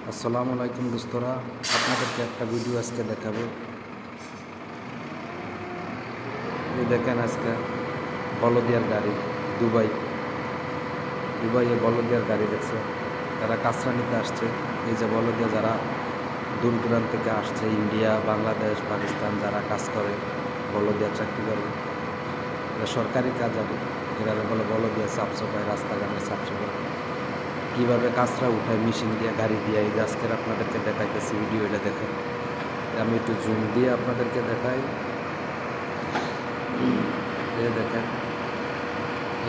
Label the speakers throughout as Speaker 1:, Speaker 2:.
Speaker 1: আসসালামু আলাইকুম দোস্তরা, আপনাদেরকে একটা ভিডিও আজকে দেখাবো। এই দেখেন আজকে বলদিয়ার গাড়ি। দুবাই দুবাইয়ে বলদিয়ার গাড়ি দেখছে। যারা কাঁচরা নিতে আসছে, এই যে বলদিয়া যারা দূর দূরান্ত থেকে আসছে, ইন্ডিয়া, বাংলাদেশ, পাকিস্তান, যারা কাজ করে বলদিয়া চাকরি করে, এটা সরকারি কাজ। আর এরা বলে বলদিয়া সাফসাফাই, রাস্তাঘাটের সাফসাফাই, কীভাবে কাঁচরা উঠায় মেশিন দিয়ে, গাড়ি দিয়ে। এই যে আজকের আপনাদেরকে দেখাইতেছি ভিডিও, এটা দেখেন। আমি একটু জুম দিয়ে আপনাদেরকে দেখাই। এই দেখেন,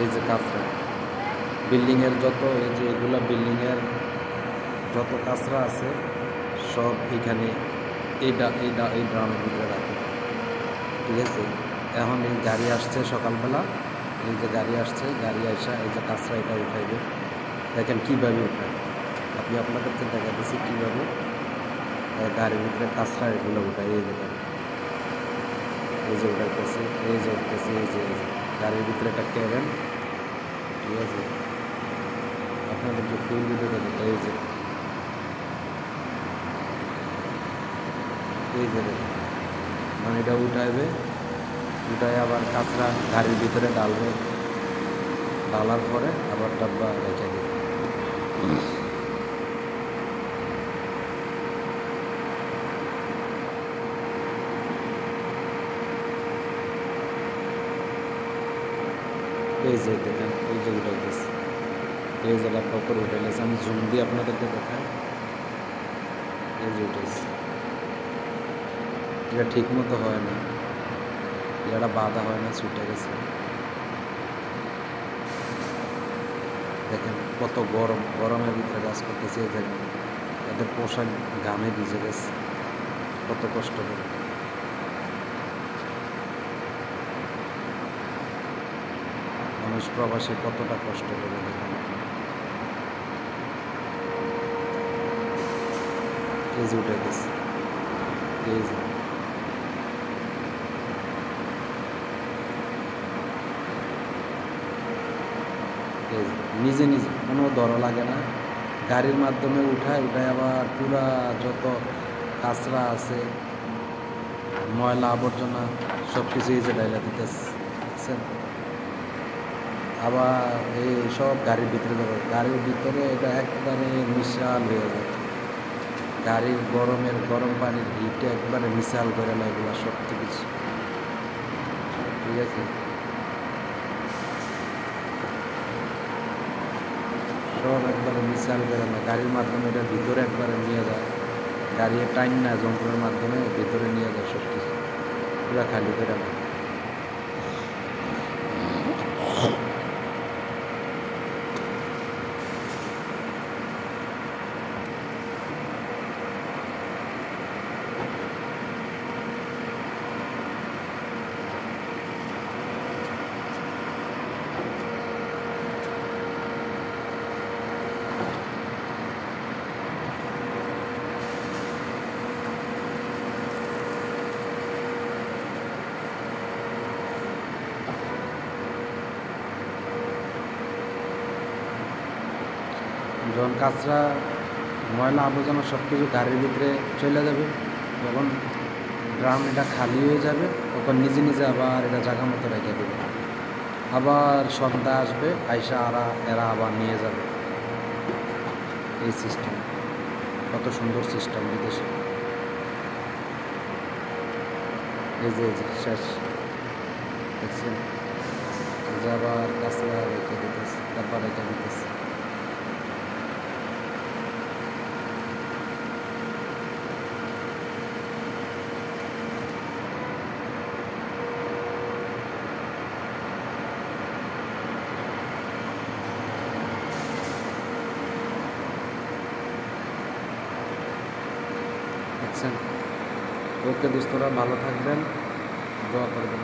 Speaker 1: এই যে কাঁচরা বিল্ডিংয়ের যত, এই যে এগুলা বিল্ডিংয়ের যত কাঁচরা আছে সব এখানে এই ড্রামের ভিতরে রাখে। ঠিক আছে, এখন এই গাড়ি আসছে সকালবেলা, এই যে গাড়ি আসছে, গাড়ি আসা এই যে কাঁচরা এটা উঠাইবে। দেখেন কীভাবে উঠায়, আমি আপনাদেরকে দেখাতেছি কীভাবে গাড়ির ভিতরে কাঁচরা এগুলো উঠায়। এই দেখেন, এই যে উঠাইতেছে, এই যে উঠতেছে, এই যে গাড়ির ভিতরে একটা ক্যাবেন। ঠিক আছে, আপনাদেরকে ফুল ভিডিওটা দেখতে, এই যে দেখেন, মানে এটা উঠাইবে, উঠায় আবার কাঁচরা গাড়ির ভিতরে ডালবে, ডালার পরে আবার ডাব্বা রেখে দেবে। এই যে দেখেন, এই যে উঠাইতেছে, এই যে ল্যাপটপ করে উঠাইলেছে। আমি জুম দিয়ে আপনাদেরকে দেখাই। এই যে উঠেছে, এটা ঠিক মতো হয় না, এটা বাঁধা হয় না, ছুটে গেছে। দেখেন কত গরম, গরমের ভিতরে কাজ করতেছে। এই দেখেন, এদের পোশাক ঘামে ভিজে গেছে, কত কষ্ট করে। মানুষ প্রবাসী কতটা কষ্ট করে, দেখেন। এই যে উঠে গেছে, এই যে নিজে নিজে কোনো দর লাগে না, গাড়ির মাধ্যমে উঠায় আবার পুরা যত কাঁচরা আছে, ময়লা আবর্জনা সব কিছু এই যে ডাইলা দিতেছে। আবার এই সব গাড়ির ভিতরে দেবো, গাড়ির ভিতরে এটা একবারে মিশাল হয়ে যায়। গাড়ির গরম পানির হিটে একবারে মিশাল করে না এগুলো সব কিছু। ঠিক আছে, সব একবারে মিশাল করে না, গাড়ির মাধ্যমে এটা ভিতরে একবারে নিয়ে যায়। গাড়ির টাইম না, যন্ত্রের মাধ্যমে ভিতরে নিয়ে যায় সব কিছু, পুরা খালি করে না। যখন কাঁচরা, ময়লা আবর্জনা সব কিছু গাড়ির ভিতরে চলে যাবে, যখন ড্রাম এটা খালি হয়ে যাবে, তখন নিজে নিজে আবার এটা জায়গা মতো রেখে দেবে। আবার সন্ধ্যা আসবে, আইসা এরা আবার নিয়ে যাবে। এই সিস্টেম, কত সুন্দর সিস্টেম বিদেশে। এই যে শেষ দেখছেন, যে আবার কাঁচরা রেখে দিতেছে, তারপর রেখে দিতেছে। দেখছেন। ওকে দোস্তরা, ভালো থাকবেন, দোয়া করবেন।